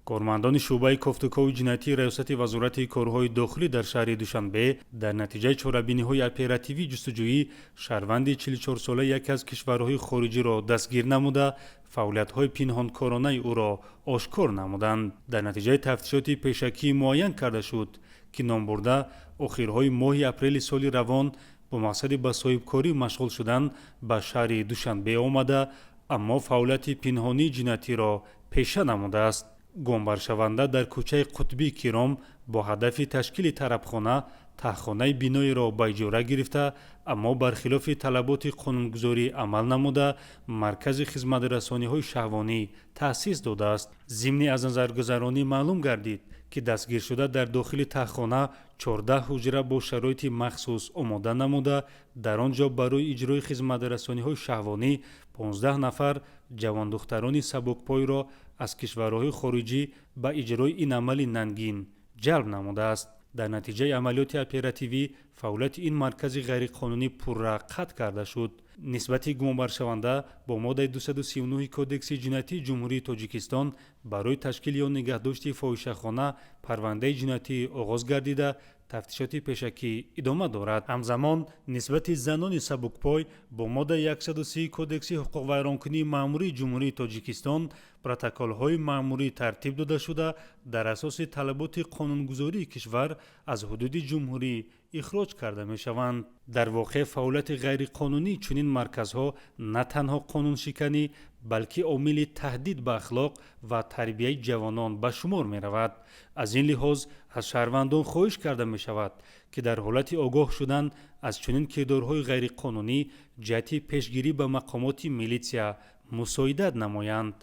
кормандони шӯъбаи кофтукови ҷиноятии раёсати вазорати корҳои дохилӣ дар шаҳри душанбе дар натиҷаи чорабиниҳои оперативии ҷустуҷӯӣ шаҳрванди 44-сола яке аз кишварҳои хориҷиро дастгир намуда, фаъолиятҳои пинҳонкоронаи ӯро ошкор намуданд. Дар натиҷаи тафтишоти пешакӣ муайян карда шуд, ки номбурда охирҳои моҳи апрели соли равон бо мақсади ба соҳибкорӣ машғул шудан ба шаҳри душанбе омада, аммо фаъолияти пинҳонии ҷиноятиро пеша намудааст. гумбаршаванда дар кӯчаи қутбии киром бо ҳадафи ташкили тарабхона таҳхонаи биноеро ба иҷора гирифта, аммо бархилофи талаботи қонунгузорӣ амал намуда, маркази хизматрасониҳои шаҳвонӣ таъсис додааст. зимни аз назаргузаронӣ маълум гардид, ки дастгиршуда дар дохили таҳхона 14 ҳуҷра бо шароити махсус омода намуда, дар он ҷо барои иҷрои хизматрасониҳои шаҳвонӣ 15 нафар ҷавондухтарони сабукпойро аз кишварҳои хориҷӣ ба иҷрои ин амали нангин ҷалб намудааст. дар натиҷаи амалиёти оперативӣ фаъолияти ин маркази ғайриқонунӣ пурра қатъ карда шуд. нисбати гумонбаршаванда бо моддаи 239 кодекси ҷиноятии ҷумҳурии Тоҷикистон барои ташкили ё нигаҳдошти фоҳишахона парвандаи ҷиноятӣ оғоз гардида, тафтишоти пешакӣ идома дорад. ҳамзамон нисбати занони сабукпой бо моддаи 130 кодекси ҳуқуқвайронкунии маъмурии ҷумҳурии Тоҷикистон протоколҳои маъмурӣ тартиб дода шуда, дар асоси талаботи қонунгузории кишвар аз ҳудуди ҷумҳурӣ ихроҷ карда мешаванд. дар воқеъ фаъолияти ғайриқонунии чунин марказҳо на танҳо қонуншиканӣ, балки омили таҳдид ба ахлоқ ва тарбияи ҷавонон ба шумор меравад. аз ин лиҳоз аз шаҳрвандон хоҳиш карда мешавад, ки дар ҳолати огоҳ шудан аз чунин кирдорҳои ғайриқонунӣ ҷиҳати пешгирӣ ба мақомоти милитсия мусоидат намоянд.